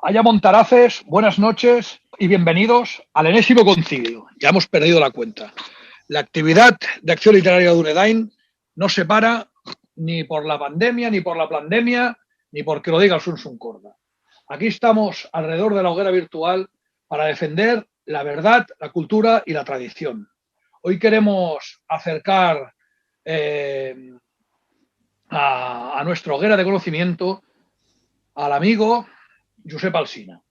Haya Montaraces, buenas noches y bienvenidos al enésimo concilio. Ya hemos perdido la cuenta. La actividad de acción literaria de Dunedain no se para ni por la pandemia, ni por la pandemia, ni porque lo diga el Sun Corda. Aquí estamos alrededor de la hoguera virtual para defender la verdad, la cultura y la tradición. Hoy queremos acercar a nuestra hoguera de conocimiento al amigo Josep Alsina.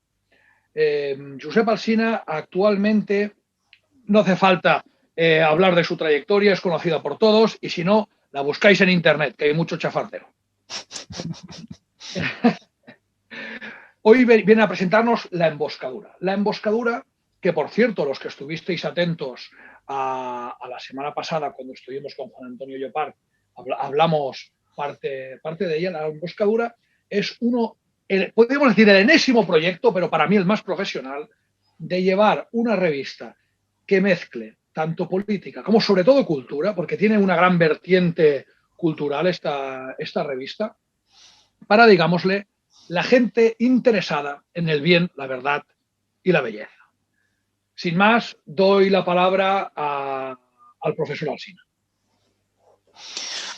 Josep Alsina actualmente no hace falta hablar de su trayectoria, es conocida por todos y si no, la buscáis en internet, que hay mucho chafardero. Hoy viene a presentarnos La Emboscadura. La Emboscadura, que por cierto, los que estuvisteis atentos a la semana pasada cuando estuvimos con Juan Antonio Llopart, hablamos parte de ella. La Emboscadura es podríamos decir el enésimo proyecto, pero para mí el más profesional, de llevar una revista que mezcle tanto política como sobre todo cultura, porque tiene una gran vertiente cultural esta revista, para, digámosle, la gente interesada en el bien, la verdad y la belleza. Sin más, doy la palabra al profesor Alsina.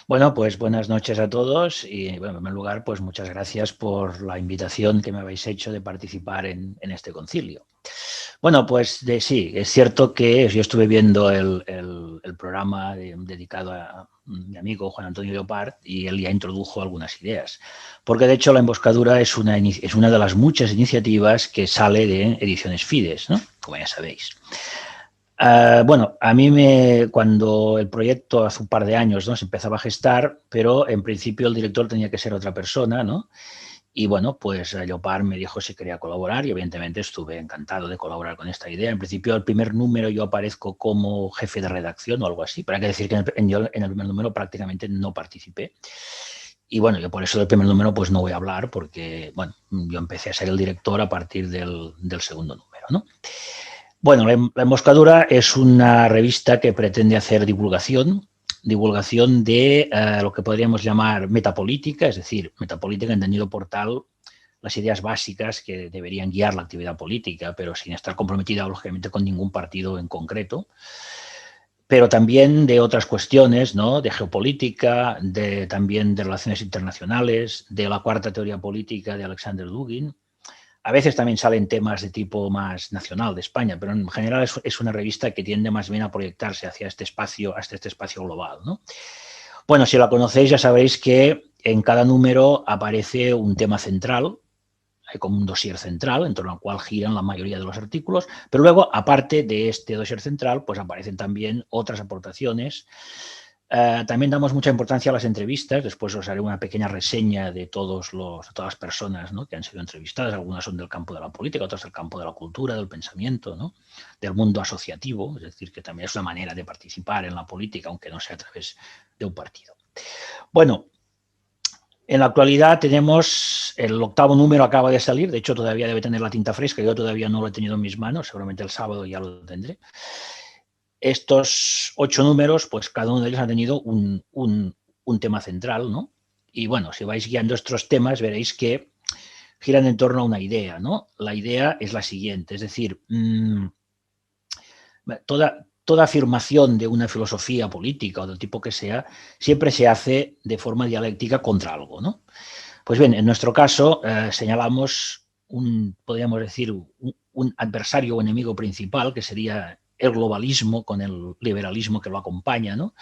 Bueno, pues buenas noches a todos y, bueno, en primer lugar, pues muchas gracias por la invitación que me habéis hecho de participar en este concilio. Bueno, pues sí, es cierto que yo estuve viendo el programa dedicado a mi amigo Juan Antonio Llopart y él ya introdujo algunas ideas, porque de hecho La Emboscadura es una de las muchas iniciativas que sale de Ediciones Fides, ¿no? Como ya sabéis. Bueno, a mí cuando el proyecto hace un par de años, ¿no?, se empezaba a gestar, pero en principio el director tenía que ser otra persona, ¿no? Y bueno, pues Llopart me dijo si quería colaborar y evidentemente estuve encantado de colaborar con esta idea. En principio, el primer número yo aparezco como jefe de redacción o algo así, pero hay que decir que yo en el primer número prácticamente no participé. Y bueno, yo por eso del primer número pues no voy a hablar porque, bueno, yo empecé a ser el director a partir del segundo número, ¿no? Bueno, La Emboscadura es una revista que pretende hacer divulgación de lo que podríamos llamar metapolítica, es decir, metapolítica entendido por tal las ideas básicas que deberían guiar la actividad política, pero sin estar comprometida, lógicamente, con ningún partido en concreto, pero también de otras cuestiones, ¿no?, de geopolítica, también de relaciones internacionales, de la cuarta teoría política de Alexander Dugin. A veces también salen temas de tipo más nacional de España, pero en general es una revista que tiende más bien a proyectarse hacia este espacio global, ¿no? Bueno, si la conocéis ya sabéis que en cada número aparece un tema central, hay como un dossier central en torno al cual giran la mayoría de los artículos, pero luego, aparte de este dossier central, pues aparecen también otras aportaciones. También damos mucha importancia a las entrevistas. Después os haré una pequeña reseña de todas las personas, ¿no?, que han sido entrevistadas. Algunas son del campo de la política, otras del campo de la cultura, del pensamiento, ¿no?, del mundo asociativo, es decir, que también es una manera de participar en la política, aunque no sea a través de un partido. Bueno, en la actualidad tenemos el 8º número, acaba de salir, de hecho todavía debe tener la tinta fresca, yo todavía no lo he tenido en mis manos, seguramente el sábado ya lo tendré. Estos 8 números, pues cada uno de ellos ha tenido un tema central, ¿no? Y bueno, si vais guiando estos temas, veréis que giran en torno a una idea, ¿no? La idea es la siguiente, es decir, toda afirmación de una filosofía política o del tipo que sea, siempre se hace de forma dialéctica contra algo, ¿no? Pues bien, en nuestro caso señalamos podríamos decir, un adversario o enemigo principal, que sería el globalismo con el liberalismo que lo acompaña, ¿no?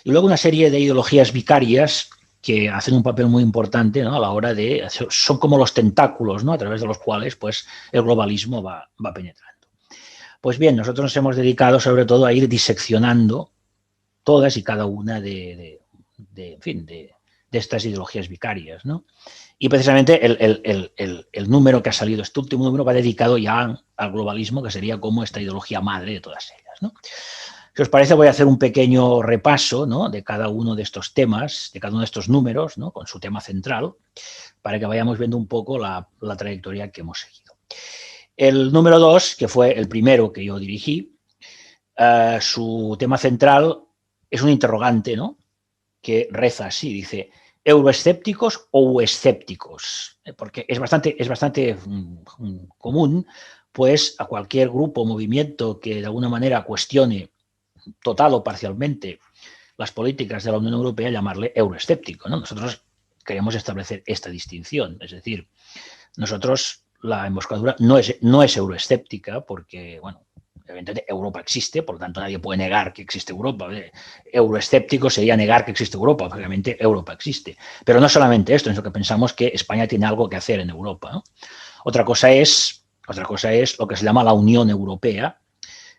Y luego una serie de ideologías vicarias que hacen un papel muy importante, ¿no?, a la hora son como los tentáculos, ¿no?, a través de los cuales pues, el globalismo va penetrando. Pues bien, nosotros nos hemos dedicado sobre todo a ir diseccionando todas y cada una de estas ideologías vicarias, ¿no? Y precisamente el número que ha salido, este último número, va dedicado ya al globalismo, que sería como esta ideología madre de todas ellas, ¿no? Si os parece, voy a hacer un pequeño repaso, ¿no?, de cada uno de estos temas, de cada uno de estos números, ¿no?, con su tema central, para que vayamos viendo un poco la trayectoria que hemos seguido. El número 2, que fue el primero que yo dirigí, su tema central es un interrogante, ¿no?, que reza así, dice: euroescépticos o escépticos, porque es bastante común, pues, a cualquier grupo o movimiento que de alguna manera cuestione total o parcialmente las políticas de la Unión Europea llamarle euroescéptico, ¿no? Nosotros queremos establecer esta distinción, es decir, nosotros la emboscadura no es euroescéptica porque, bueno, evidentemente Europa existe, por lo tanto nadie puede negar que existe Europa. Euroescéptico sería negar que existe Europa, obviamente Europa existe. Pero no solamente esto, sino que pensamos que España tiene algo que hacer en Europa, ¿no? Otra cosa es lo que se llama la Unión Europea,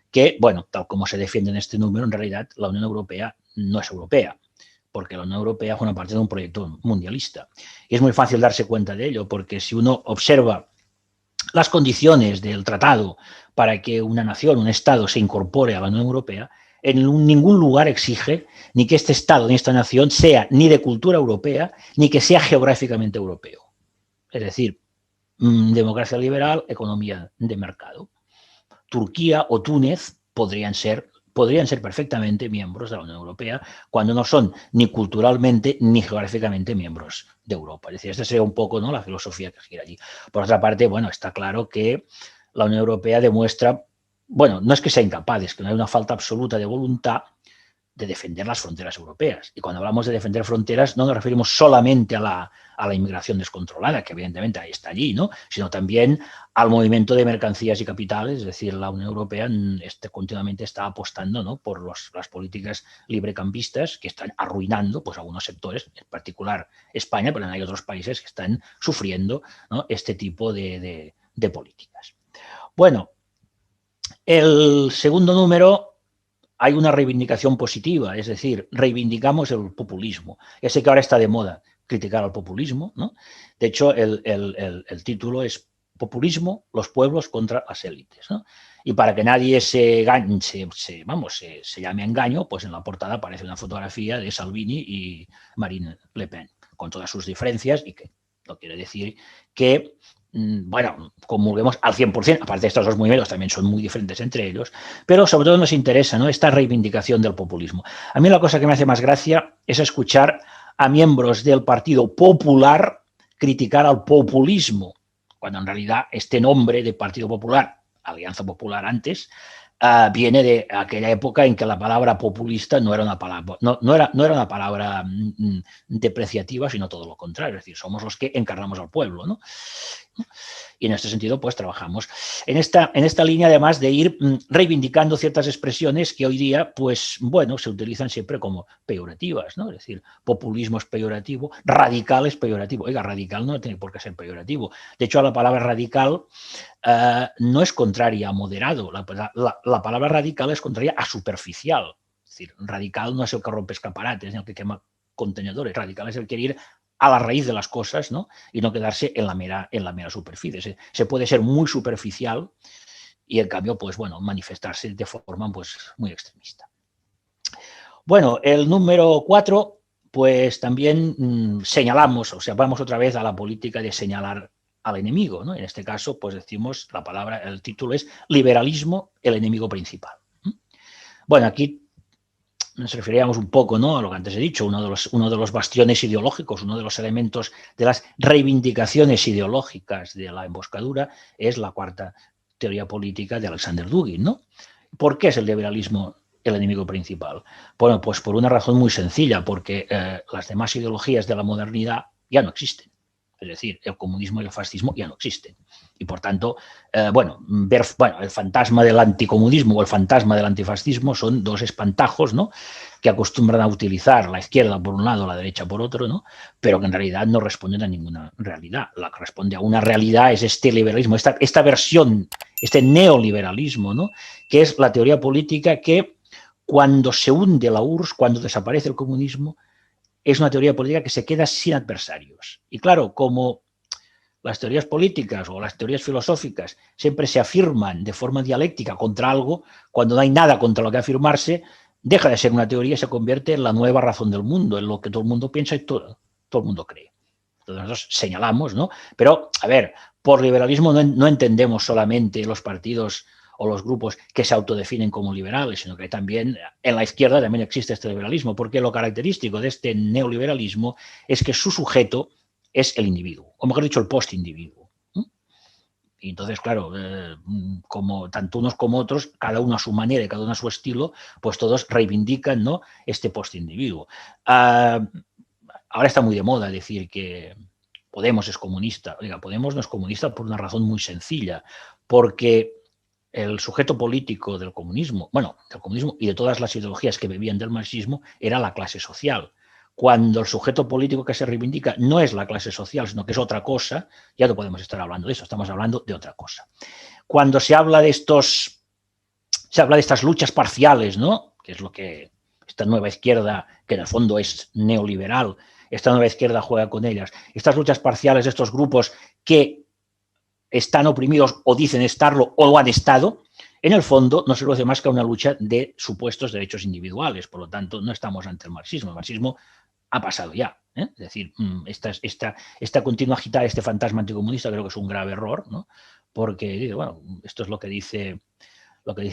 que, bueno, tal como se defiende en este número, en realidad la Unión Europea no es europea, porque la Unión Europea forma parte de un proyecto mundialista. Y es muy fácil darse cuenta de ello, porque si uno observa las condiciones del tratado para que una nación, un Estado, se incorpore a la Unión Europea, en ningún lugar exige ni que este Estado ni esta nación sea ni de cultura europea, ni que sea geográficamente europeo. Es decir, democracia liberal, economía de mercado. Turquía o Túnez podrían ser perfectamente miembros de la Unión Europea cuando no son ni culturalmente ni geográficamente miembros de Europa. Es decir, esta sería un poco, ¿no?, la filosofía que gira allí. Por otra parte, bueno, está claro que la Unión Europea demuestra, bueno, no es que sea incapaz, es que no hay una falta absoluta de voluntad de defender las fronteras europeas. Y cuando hablamos de defender fronteras no nos referimos solamente a la inmigración descontrolada, que evidentemente ahí está allí, ¿no?, sino también al movimiento de mercancías y capitales. Es decir, la Unión Europea continuamente está apostando, ¿no?, por las políticas librecampistas que están arruinando, pues, algunos sectores, en particular España, pero hay otros países que están sufriendo, ¿no?, este tipo de políticas. Bueno, el segundo número, hay una reivindicación positiva, es decir, reivindicamos el populismo. Ya sé que ahora está de moda criticar al populismo, ¿no? De hecho, el título es Populismo, los pueblos contra las élites, ¿no? Y para que nadie se llame a engaño, pues en la portada aparece una fotografía de Salvini y Marine Le Pen, con todas sus diferencias, y que no quiere decir que, bueno, comulguemos al 100%, aparte de estos dos movimientos también son muy diferentes entre ellos, pero sobre todo nos interesa, ¿no?, esta reivindicación del populismo. A mí la cosa que me hace más gracia es escuchar a miembros del Partido Popular criticar al populismo, cuando en realidad este nombre de Partido Popular, Alianza Popular antes, viene de aquella época en que la palabra populista no era una palabra, no era una palabra depreciativa, sino todo lo contrario. Es decir, somos los que encarnamos al pueblo, ¿no? Y en este sentido, pues trabajamos en esta línea, además de ir reivindicando ciertas expresiones que hoy día, pues bueno, se utilizan siempre como peyorativas, ¿no? Es decir, populismo es peyorativo, radical es peyorativo. Oiga, radical no tiene por qué ser peyorativo. De hecho, la palabra radical no es contraria a moderado. La palabra radical es contraria a superficial. Es decir, radical no es el que rompe escaparates ni el que quema contenedores. Radical es el que quiere ir a la raíz de las cosas, ¿no?, y no quedarse en la mera superficie. Se puede ser muy superficial y, en cambio, pues bueno, manifestarse de forma, pues, muy extremista. Bueno, el número 4, pues también señalamos, o sea, vamos otra vez a la política de señalar al enemigo, ¿no? En este caso, pues decimos, el título es Liberalismo, el enemigo principal. Bueno, aquí nos referíamos un poco, ¿no?, a lo que antes he dicho, uno de los bastiones ideológicos, uno de los elementos de las reivindicaciones ideológicas de la emboscadura es la cuarta teoría política de Alexander Dugin, ¿no? ¿Por qué es el liberalismo el enemigo principal? Bueno, pues por una razón muy sencilla, porque las demás ideologías de la modernidad ya no existen. Es decir, el comunismo y el fascismo ya no existen. Y, por tanto, el fantasma del anticomunismo o el fantasma del antifascismo son dos espantajos, ¿no?, que acostumbran a utilizar la izquierda por un lado, la derecha por otro, ¿no?, pero que en realidad no responden a ninguna realidad. La que responde a una realidad es este liberalismo, esta versión, este neoliberalismo, ¿no?, que es la teoría política que, cuando se hunde la URSS, cuando desaparece el comunismo, es una teoría política que se queda sin adversarios. Y claro, como las teorías políticas o las teorías filosóficas siempre se afirman de forma dialéctica contra algo, cuando no hay nada contra lo que afirmarse, deja de ser una teoría y se convierte en la nueva razón del mundo, en lo que todo el mundo piensa y todo el mundo cree. Entonces nosotros señalamos, ¿no? Pero, a ver, por liberalismo no entendemos solamente los partidos o los grupos que se autodefinen como liberales, sino que también en la izquierda también existe este liberalismo, porque lo característico de este neoliberalismo es que su sujeto es el individuo, o mejor dicho, el postindividuo. Y entonces, claro, como tanto unos como otros, cada uno a su manera y cada uno a su estilo, pues todos reivindican, ¿no?, este postindividuo. Ahora está muy de moda decir que Podemos es comunista. Oiga, Podemos no es comunista por una razón muy sencilla, porque el sujeto político del comunismo y de todas las ideologías que bebían del marxismo era la clase social. Cuando el sujeto político que se reivindica no es la clase social, sino que es otra cosa, ya no podemos estar hablando de eso, estamos hablando de otra cosa. Cuando se habla de estas luchas parciales, ¿no?, que es lo que esta nueva izquierda, que en el fondo es neoliberal, esta nueva izquierda juega con ellas, estas luchas parciales de estos grupos que están oprimidos o dicen estarlo o lo han estado, en el fondo no se conoce más que una lucha de supuestos derechos individuales. Por lo tanto, no estamos ante el marxismo. El marxismo ha pasado ya. Es decir, esta continua agitar este fantasma anticomunista creo que es un grave error, ¿no? Porque, bueno, esto es lo que dice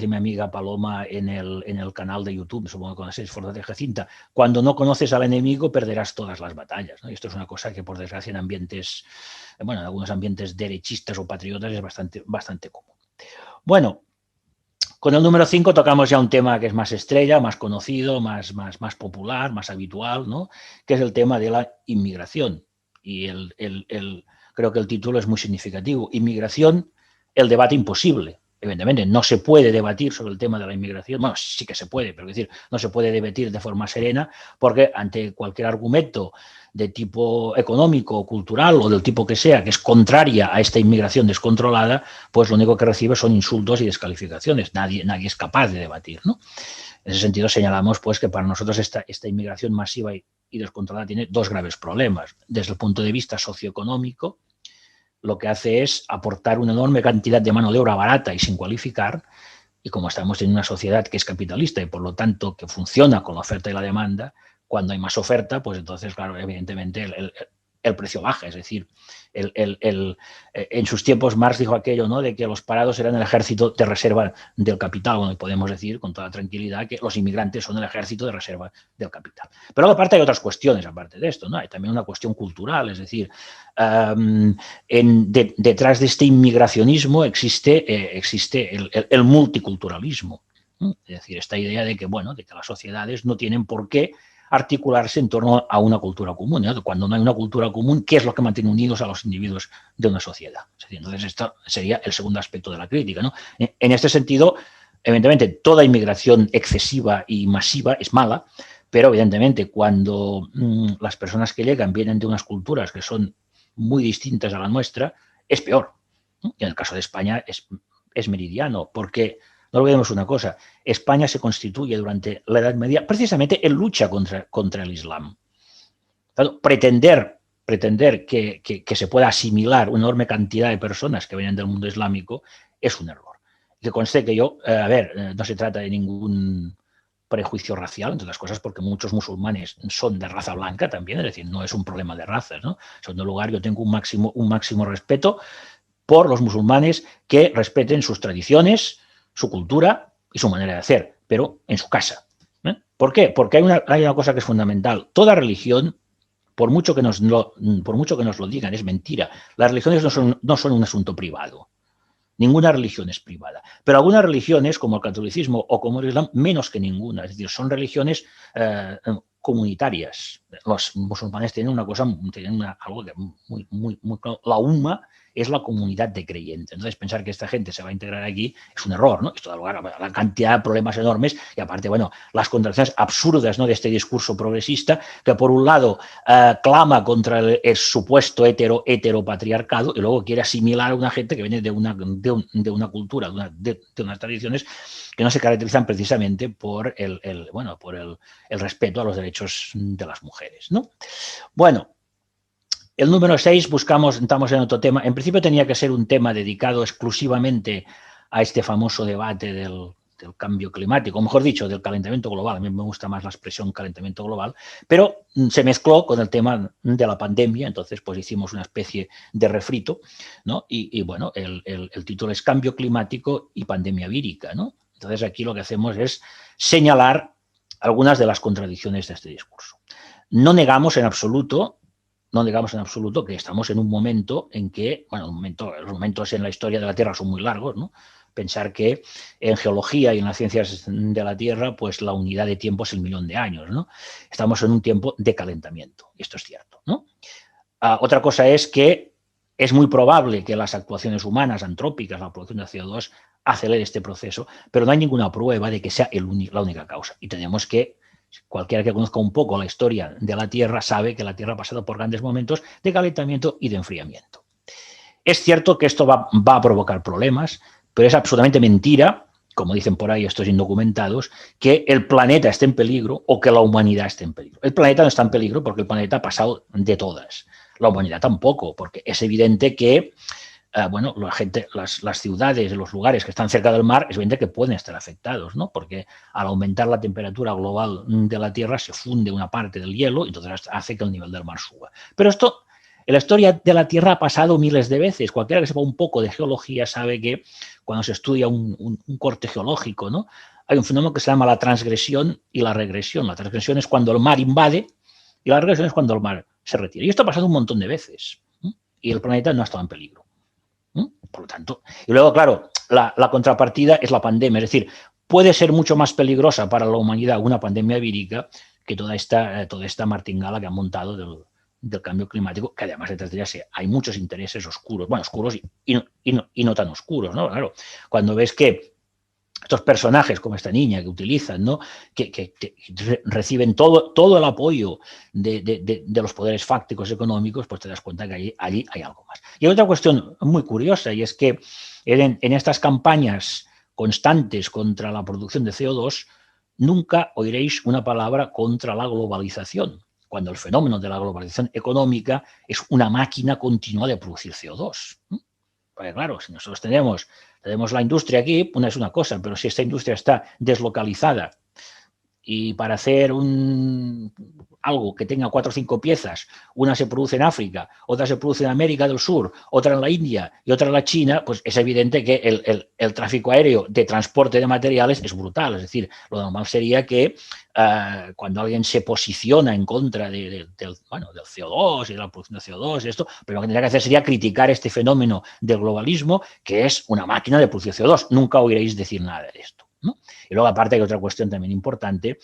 mi amiga Paloma en el canal de YouTube, supongo que conocéis, Fortaleza Jacinta. Cuando no conoces al enemigo, perderás todas las batallas, ¿no? Y esto es una cosa que, por desgracia, en algunos ambientes derechistas o patriotas es bastante común. Bueno, con el número 5 tocamos ya un tema que es más estrella, más conocido, más popular, más habitual, ¿no?, que es el tema de la inmigración. Y creo que el título es muy significativo. Inmigración, el debate imposible. Evidentemente, no se puede debatir sobre el tema de la inmigración. Bueno, sí que se puede, pero es decir, no se puede debatir de forma serena, porque ante cualquier argumento de tipo económico, cultural o del tipo que sea, que es contraria a esta inmigración descontrolada, pues lo único que recibe son insultos y descalificaciones. Nadie es capaz de debatir, ¿no? En ese sentido señalamos, pues, que para nosotros esta inmigración masiva y descontrolada tiene dos graves problemas. Desde el punto de vista socioeconómico, lo que hace es aportar una enorme cantidad de mano de obra barata y sin cualificar, y como estamos en una sociedad que es capitalista y por lo tanto que funciona con la oferta y la demanda, cuando hay más oferta, pues entonces, claro, evidentemente el precio baja. Es decir, en sus tiempos Marx dijo aquello, ¿no?, de que los parados eran el ejército de reserva del capital. Bueno, podemos decir con toda tranquilidad que los inmigrantes son el ejército de reserva del capital. Pero luego, aparte, hay otras cuestiones aparte de esto, ¿no? Hay también una cuestión cultural, es decir, detrás de este inmigracionismo existe el multiculturalismo. Es decir, esta idea de que, bueno, de que las sociedades no tienen por qué articularse en torno a una cultura común, ¿no? Cuando no hay una cultura común, ¿qué es lo que mantiene unidos a los individuos de una sociedad? Es decir, entonces, esto sería el segundo aspecto de la crítica, ¿no? En este sentido, evidentemente, toda inmigración excesiva y masiva es mala, pero evidentemente cuando las personas que llegan vienen de unas culturas que son muy distintas a la nuestra, es peor. Y en el caso de España es meridiano, porque no olvidemos una cosa: España se constituye durante la Edad Media precisamente en lucha contra el Islam. Pretender que se pueda asimilar una enorme cantidad de personas que vienen del mundo islámico es un error. Que conste que no se trata de ningún prejuicio racial, entre las cosas, porque muchos musulmanes son de raza blanca también, es decir, no es un problema de razas, ¿no? En segundo lugar, yo tengo un máximo respeto por los musulmanes que respeten sus tradiciones, su cultura y su manera de hacer, pero en su casa. ¿Por qué? Porque hay una cosa que es fundamental. Toda religión, por mucho que nos lo digan, es mentira. Las religiones no son un asunto privado. Ninguna religión es privada. Pero algunas religiones, como el catolicismo o como el islam, menos que ninguna. Es decir, son religiones comunitarias. Los musulmanes tienen algo que muy claro. La umma es la comunidad de creyentes. Entonces, pensar que esta gente se va a integrar aquí es un error, ¿no? Esto da lugar a la cantidad de problemas enormes y, aparte, bueno, las contradicciones absurdas, ¿no?, de este discurso progresista que, por un lado, clama contra el supuesto heteropatriarcado y luego quiere asimilar a una gente que viene de una cultura, de unas tradiciones que no se caracterizan precisamente por el respeto a los derechos de las mujeres, ¿no? Bueno, el número 6 entramos en otro tema. En principio tenía que ser un tema dedicado exclusivamente a este famoso debate del cambio climático, o mejor dicho, del calentamiento global. A mí me gusta más la expresión calentamiento global, pero se mezcló con el tema de la pandemia, entonces pues hicimos una especie de refrito, ¿no? Y bueno, el título es Cambio climático y pandemia vírica, ¿no? Entonces aquí lo que hacemos es señalar algunas de las contradicciones de este discurso. No negamos en absoluto que estamos en un momento en que, bueno, los momentos en la historia de la Tierra son muy largos, ¿no? Pensar que en geología y en las ciencias de la Tierra, pues la unidad de tiempo es el millón de años, ¿no? Estamos en un tiempo de calentamiento, y esto es cierto, ¿no? Otra cosa es que es muy probable que las actuaciones humanas, antrópicas, la producción de CO2, acelere este proceso, pero no hay ninguna prueba de que sea la única causa. Y tenemos que, cualquiera que conozca un poco la historia de la Tierra sabe que la Tierra ha pasado por grandes momentos de calentamiento y de enfriamiento. Es cierto que esto va a provocar problemas, pero es absolutamente mentira, como dicen por ahí estos indocumentados, que el planeta esté en peligro o que la humanidad esté en peligro. El planeta no está en peligro porque el planeta ha pasado de todas. La humanidad tampoco, porque es evidente que bueno, las ciudades, los lugares que están cerca del mar, es evidente que pueden estar afectados, ¿no? Porque al aumentar la temperatura global de la Tierra se funde una parte del hielo y entonces hace que el nivel del mar suba. Pero esto, en la historia de la Tierra ha pasado miles de veces. Cualquiera que sepa un poco de geología sabe que cuando se estudia un corte geológico, ¿no? Hay un fenómeno que se llama la transgresión y la regresión. La transgresión es cuando el mar invade y la regresión es cuando el mar se retira. Y esto ha pasado un montón de veces, ¿no? Y el planeta no ha estado en peligro. Por lo tanto, y luego, claro, la contrapartida es la pandemia. Es decir, puede ser mucho más peligrosa para la humanidad una pandemia vírica que toda esta martingala que han montado del cambio climático, que además detrás de ella hay muchos intereses oscuros, bueno, oscuros y no tan oscuros, ¿no? Claro, cuando ves que estos personajes como esta niña que utilizan, ¿no? que reciben todo el apoyo de los poderes fácticos económicos, pues te das cuenta que allí hay algo más. Y hay otra cuestión muy curiosa, y es que en estas campañas constantes contra la producción de CO2, nunca oiréis una palabra contra la globalización, cuando el fenómeno de la globalización económica es una máquina continua de producir CO2. Porque claro, si nosotros tenemos la industria aquí, una es una cosa, pero si esta industria está deslocalizada y para hacer algo que tenga 4 o 5 piezas, una se produce en África, otra se produce en América del Sur, otra en la India y otra en la China, pues es evidente que el tráfico aéreo de transporte de materiales es brutal. Es decir, lo normal sería que cuando alguien se posiciona en contra del CO2 y de la producción de CO2 y esto, pero lo que tendría que hacer sería criticar este fenómeno del globalismo, que es una máquina de producir CO2. Nunca oiréis decir nada de esto, ¿no? Y luego, aparte, hay otra cuestión también importante,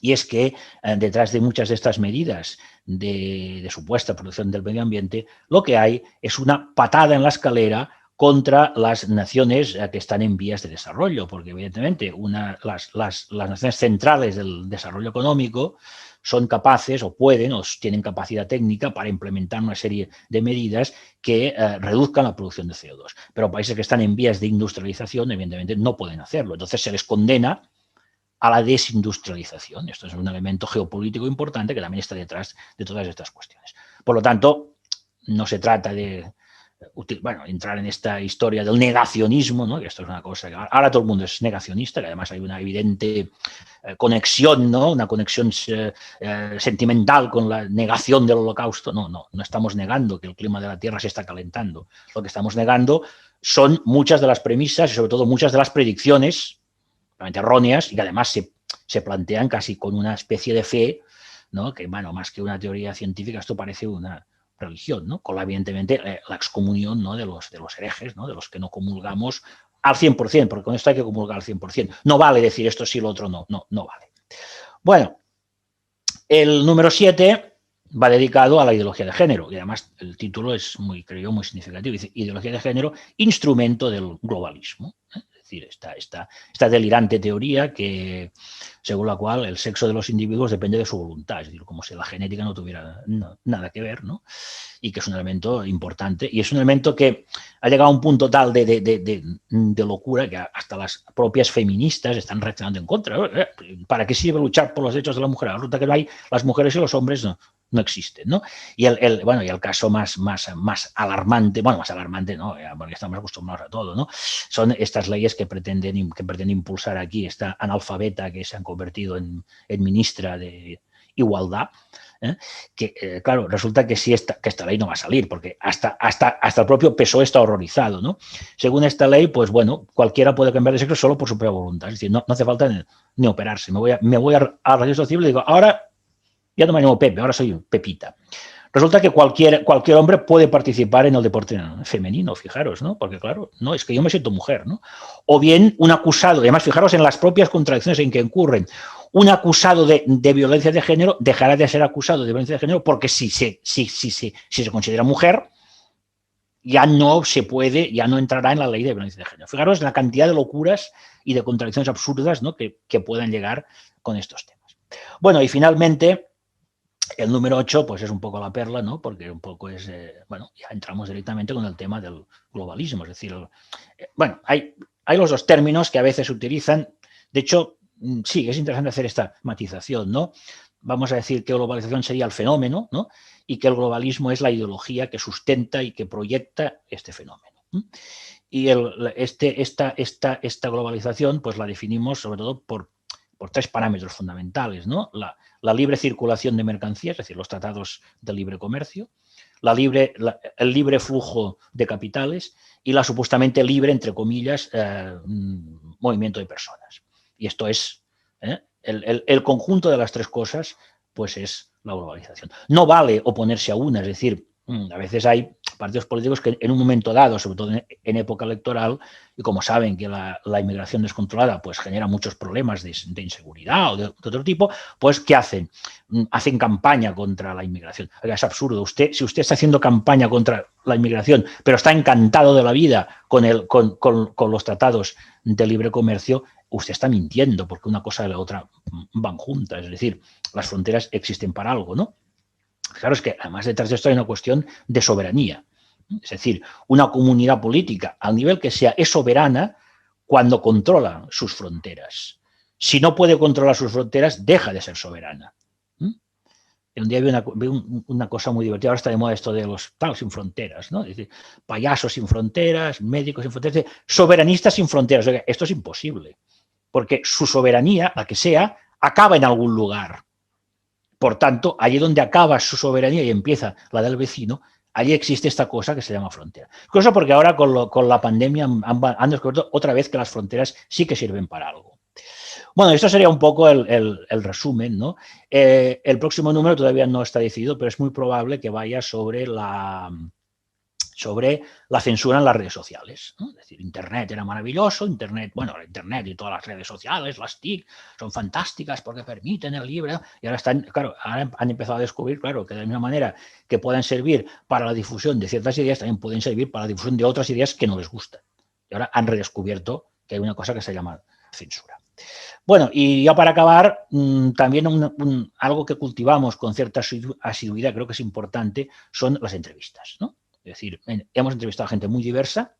y es que detrás de muchas de estas medidas de supuesta protección del medio ambiente, lo que hay es una patada en la escalera contra las naciones que están en vías de desarrollo, porque evidentemente las naciones centrales del desarrollo económico son capaces o tienen capacidad técnica para implementar una serie de medidas que reduzcan la producción de CO2. Pero países que están en vías de industrialización, evidentemente, no pueden hacerlo. Entonces se les condena a la desindustrialización. Esto es un elemento geopolítico importante que también está detrás de todas estas cuestiones. Por lo tanto, no se trata de entrar en esta historia del negacionismo, ¿no? Que esto es una cosa que ahora todo el mundo es negacionista, que además hay una evidente conexión, ¿no? Una conexión sentimental con la negación del holocausto. No estamos negando que el clima de la Tierra se está calentando. Lo que estamos negando son muchas de las premisas y sobre todo muchas de las predicciones realmente erróneas y que además se plantean casi con una especie de fe, ¿no? Que, bueno, más que una teoría científica, esto parece una religión, ¿no? Con evidentemente la excomunión, ¿no? de los herejes, ¿no? De los que no comulgamos al 100%, porque con esto hay que comulgar al 100%. No vale decir esto sí, lo otro no vale. Bueno, el número 7 va dedicado a la ideología de género, y además el título es muy significativo, dice ideología de género, instrumento del globalismo. Es decir, esta delirante teoría según la cual el sexo de los individuos depende de su voluntad, es decir, como si la genética no tuviera nada que ver, ¿no? Y que es un elemento importante, y es un elemento que ha llegado a un punto tal de locura que hasta las propias feministas están reaccionando en contra. ¿Para qué sirve luchar por los derechos de la mujer? Resulta que no hay las mujeres y los hombres, no existen, ¿no? Y el caso más alarmante, bueno, más alarmante, ¿no? Porque estamos acostumbrados a todo, ¿no? Son estas leyes que pretenden impulsar aquí esta analfabeta que se han convertido en ministra de Igualdad, que claro, resulta que esta ley no va a salir, porque hasta el propio PSOE está horrorizado, ¿no? Según esta ley, pues bueno, cualquiera puede cambiar de sexo solo por su propia voluntad, es decir, no hace falta ni operarse. Me voy al registro civil y digo, ahora ya no me llamo Pepe, ahora soy Pepita. Resulta que cualquier hombre puede participar en el deporte femenino, fijaros, ¿no? Porque claro, no, es que yo me siento mujer, ¿no? O bien un acusado, además fijaros en las propias contradicciones en que incurren, un acusado de violencia de género dejará de ser acusado de violencia de género porque si se considera mujer, ya no se puede, ya no entrará en la ley de violencia de género. Fijaros la cantidad de locuras y de contradicciones absurdas, ¿no? que pueden llegar con estos temas. Bueno, y finalmente, el número 8, pues es un poco la perla, ¿no? Porque un poco es, bueno, ya entramos directamente con el tema del globalismo. Es decir, bueno, hay los dos términos que a veces se utilizan. De hecho, sí, es interesante hacer esta matización, ¿no? Vamos a decir que globalización sería el fenómeno, ¿no? Y que el globalismo es la ideología que sustenta y que proyecta este fenómeno. Y esta globalización, pues la definimos sobre todo por 3 parámetros fundamentales, ¿no? La libre circulación de mercancías, es decir, los tratados de libre comercio, el libre flujo de capitales y la supuestamente libre, entre comillas, movimiento de personas. Y esto es, el conjunto de las 3 cosas, pues es la globalización. No vale oponerse a una, es decir, a veces hay partidos políticos que en un momento dado, sobre todo en época electoral, y como saben que la inmigración descontrolada pues genera muchos problemas de inseguridad o de otro tipo, pues ¿qué hacen? Hacen campaña contra la inmigración. Oiga, es absurdo. Si usted está haciendo campaña contra la inmigración, pero está encantado de la vida con los tratados de libre comercio, usted está mintiendo, porque una cosa y la otra van juntas. Es decir, las fronteras existen para algo, ¿no? Claro, es que además detrás de esto hay una cuestión de soberanía. Es decir, una comunidad política, al nivel que sea, es soberana cuando controla sus fronteras. Si no puede controlar sus fronteras, deja de ser soberana. Un día vi una cosa muy divertida, ahora está de moda esto de los taos sin fronteras, ¿no? Es decir, payasos sin fronteras, médicos sin fronteras, soberanistas sin fronteras. Esto es imposible, porque su soberanía, la que sea, acaba en algún lugar. Por tanto, allí donde acaba su soberanía y empieza la del vecino, allí existe esta cosa que se llama frontera. Cosa porque ahora con la pandemia han descubierto otra vez que las fronteras sí que sirven para algo. Bueno, esto sería un poco el resumen, ¿no? El próximo número todavía no está decidido, pero es muy probable que vaya sobre la censura en las redes sociales, ¿no? Es decir, Internet era maravilloso, Internet y todas las redes sociales, las TIC, son fantásticas porque permiten el libre, y ahora han empezado a descubrir, claro, que de la misma manera que pueden servir para la difusión de ciertas ideas, también pueden servir para la difusión de otras ideas que no les gustan. Y ahora han redescubierto que hay una cosa que se llama censura. Bueno, y ya para acabar, también algo que cultivamos con cierta asiduidad, creo que es importante, son las entrevistas, ¿no? Es decir, hemos entrevistado a gente muy diversa,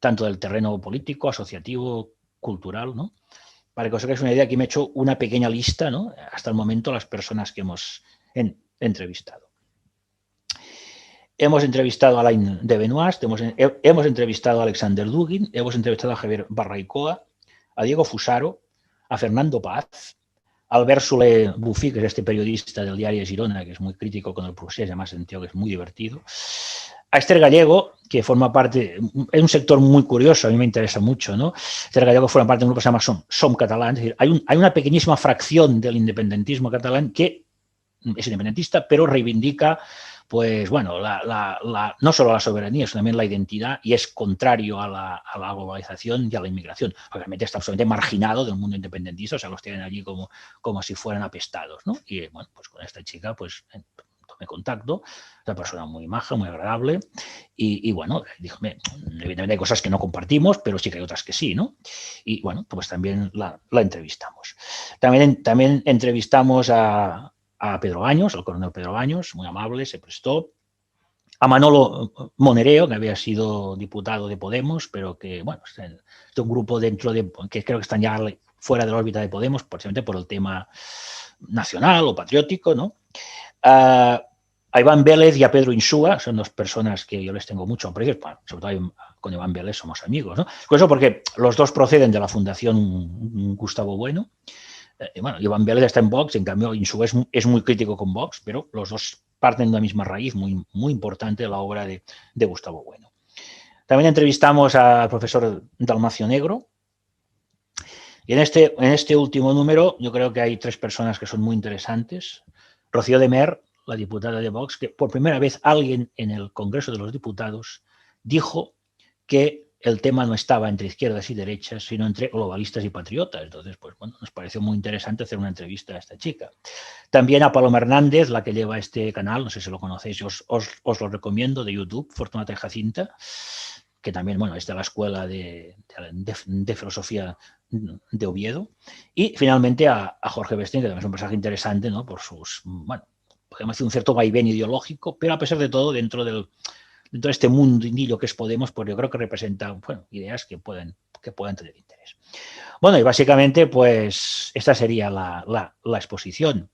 tanto del terreno político, asociativo, cultural, ¿no? Para que os hagáis una idea, aquí me he hecho una pequeña lista, ¿no? Hasta el momento, las personas que hemos entrevistado. Hemos entrevistado a Alain de Benoist, hemos entrevistado a Alexander Dugin, hemos entrevistado a Javier Barraicoa, a Diego Fusaro, a Fernando Paz, a Albert Soler Buffy, que es este periodista del diario de Girona, que es muy crítico con el procés, además sentido que es muy divertido, a Esther Gallego, que forma parte, es un sector muy curioso, a mí me interesa mucho, ¿no? Esther Gallego forma parte de un grupo que se llama Som Catalán, es decir, hay una pequeñísima fracción del independentismo catalán que es independentista, pero reivindica, pues bueno, no solo la soberanía, sino también la identidad, y es contrario a la globalización y a la inmigración. Obviamente está absolutamente marginado del mundo independentista, o sea, los tienen allí como si fueran apestados, ¿no? Y bueno, pues con esta chica, pues tomé contacto, es una persona muy maja, muy agradable, y bueno, díjome, evidentemente hay cosas que no compartimos, pero sí que hay otras que sí, ¿no? Y bueno, pues también la entrevistamos. También entrevistamos a Pedro Baños, al coronel Pedro Baños, muy amable, se prestó. A Manolo Monereo, que había sido diputado de Podemos, pero que, bueno, es de un grupo que creo que están ya fuera de la órbita de Podemos, precisamente por el tema nacional o patriótico, ¿no? A Iván Vélez y a Pedro Insúa, son dos personas que yo les tengo mucho aprecio, sobre todo con Iván Vélez somos amigos, ¿no? Por eso, porque los dos proceden de la Fundación Gustavo Bueno. Bueno, Iván Vélez está en Vox, en cambio Insúa es muy crítico con Vox, pero los dos parten de una misma raíz muy, muy importante de la obra de Gustavo Bueno. También entrevistamos al profesor Dalmacio Negro. Y en este último número yo creo que hay tres personas que son muy interesantes. Rocío de Mer, la diputada de Vox, que por primera vez alguien en el Congreso de los Diputados dijo que el tema no estaba entre izquierdas y derechas, sino entre globalistas y patriotas. Entonces, pues bueno, nos pareció muy interesante hacer una entrevista a esta chica. También a Paloma Hernández, la que lleva este canal, no sé si lo conocéis, os lo recomiendo, de YouTube, Fortunata y Jacinta, que también, bueno, es de la Escuela de Filosofía de Oviedo. Y finalmente a Jorge Bestín, que también es un personaje interesante, ¿no? Por sus, bueno, podemos decir un cierto vaivén ideológico, pero a pesar de todo, dentro de este mundo indillo que es Podemos, pues yo creo que representa, bueno, ideas que pueden tener interés. Bueno, y básicamente, pues esta sería la exposición.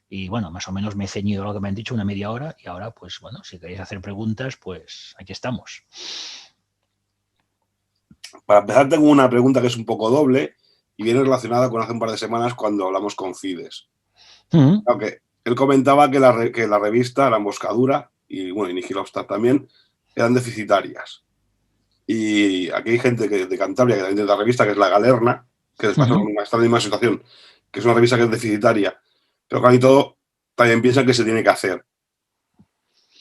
Y bueno, más o menos me he ceñido a lo que me han dicho, una media hora, y ahora, pues bueno, si queréis hacer preguntas, pues aquí estamos. Para empezar, tengo una pregunta que es un poco doble y viene relacionada con hace un par de semanas cuando hablamos con Fides. Aunque él comentaba que la revista, La Emboscadura y bueno, y Nihil Obstat también, eran deficitarias. Y aquí hay gente de Cantabria que también tiene la revista, que es La Galerna, que después está en la misma situación, que es una revista que es deficitaria, pero casi todo también piensan que se tiene que hacer.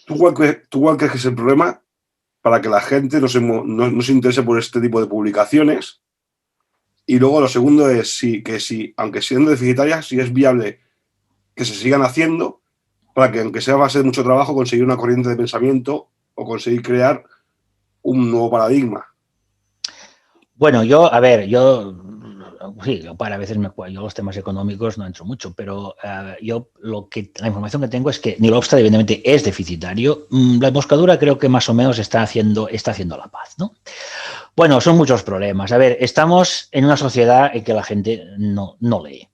¿Tú cuál crees que es el problema para que la gente no se interese por este tipo de publicaciones? Y luego lo segundo es que si, aunque siendo deficitarias, si es viable que se sigan haciendo para que, aunque sea a base de mucho trabajo, conseguir una corriente de pensamiento o conseguir crear un nuevo paradigma. Bueno, sí, a veces yo los temas económicos no entro mucho, pero yo la información que tengo es que Nihil Obstat evidentemente es deficitario. La Emboscadura creo que más o menos está haciendo la paz, ¿no? Bueno, son muchos problemas. A ver, estamos en una sociedad en que la gente no lee.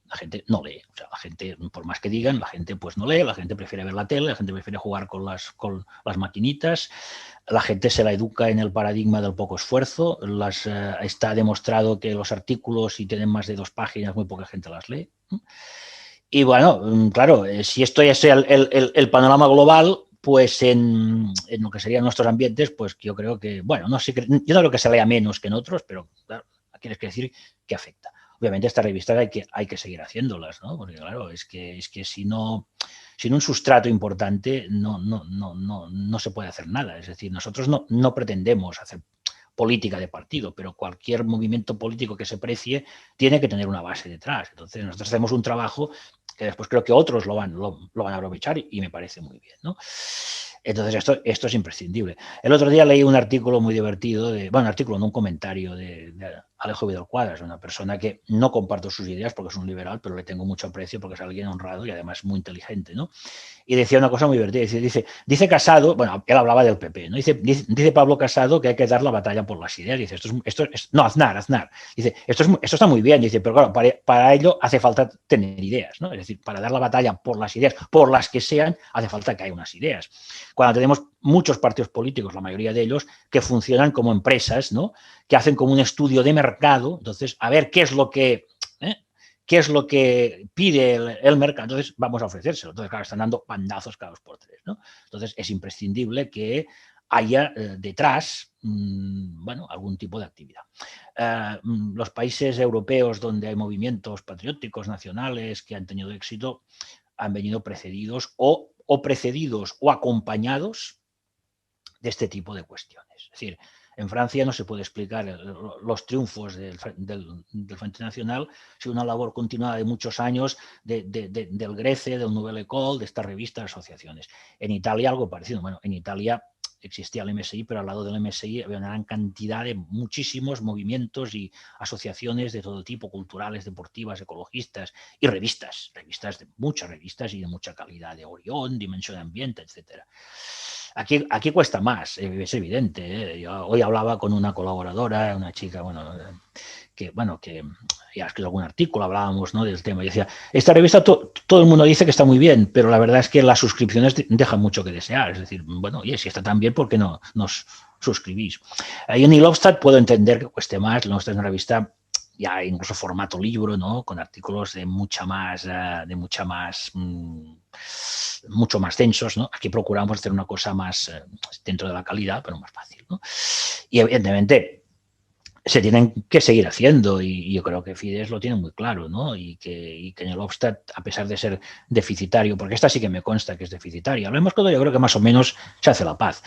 La gente no lee. O sea, la gente, por más que digan, la gente pues no lee, la gente prefiere ver la tele, la gente prefiere jugar con las maquinitas, la gente se la educa en el paradigma del poco esfuerzo, está demostrado que los artículos, si tienen más de 2 páginas, muy poca gente las lee. Y bueno, claro, si esto es el panorama global, pues en lo que serían nuestros ambientes, pues yo creo que, bueno, yo no creo que se lea menos que en otros, pero claro, aquí tienes que decir que afecta. Obviamente estas revistas hay que seguir haciéndolas, ¿no? Porque claro, es que sin un sustrato importante no se puede hacer nada. Es decir, nosotros no pretendemos hacer política de partido, pero cualquier movimiento político que se precie tiene que tener una base detrás. Entonces nosotros hacemos un trabajo que después creo que otros lo van a aprovechar y me parece muy bien, ¿no? Entonces esto es imprescindible. El otro día leí un artículo muy divertido, un comentario de Alejo Vidal Quadras, una persona que no comparto sus ideas porque es un liberal, pero le tengo mucho aprecio porque es alguien honrado y además muy inteligente, ¿no? Y decía una cosa muy divertida, dice Casado, bueno, él hablaba del PP, ¿no? Dice Pablo Casado que hay que dar la batalla por las ideas, dice, Aznar, dice, esto está muy bien, dice, pero claro, para ello hace falta tener ideas, ¿no? Es decir, para dar la batalla por las ideas, por las que sean, hace falta que haya unas ideas. Cuando tenemos muchos partidos políticos, la mayoría de ellos, que funcionan como empresas, ¿no? Que hacen como un estudio de mercado, entonces, a ver qué es lo que pide el mercado, entonces vamos a ofrecérselo. Entonces, claro, están dando bandazos cada 2 por 3, ¿no? Entonces, es imprescindible que haya detrás, algún tipo de actividad. Los países europeos donde hay movimientos patrióticos nacionales que han tenido éxito han venido precedidos o acompañados de este tipo de cuestiones. Es decir, en Francia no se puede explicar los triunfos del Frente Nacional sin una labor continuada de muchos años del Grece, del Nouvelle École, de estas revistas, asociaciones. En Italia algo parecido. Bueno, en Italia existía el MSI, pero al lado del MSI había una gran cantidad de muchísimos movimientos y asociaciones de todo tipo, culturales, deportivas, ecologistas y muchas revistas y de mucha calidad, de Orión, Dimensión de Ambiente, etcétera. Aquí cuesta más, es evidente, ¿eh? Yo hoy hablaba con una colaboradora, una chica, que ya ha escrito algún artículo, hablábamos, ¿no?, del tema, y decía, esta revista todo el mundo dice que está muy bien, pero la verdad es que las suscripciones dejan mucho que desear. Es decir, bueno, oye, si está tan bien, ¿por qué no nos suscribís? Yo en Neil Hofstad puedo entender que cueste más. Neil Hofstad es una revista ya incluso formato libro, ¿no?, con artículos mucho más densos, ¿no? Aquí procuramos hacer una cosa más dentro de la calidad, pero más fácil, ¿no? Y evidentemente se tienen que seguir haciendo, y yo creo que Fides lo tiene muy claro, ¿no? Y que en el Hofstad, a pesar de ser deficitario, porque esta sí que me consta que es deficitaria, lo hemos contado, yo creo que más o menos se hace la paz.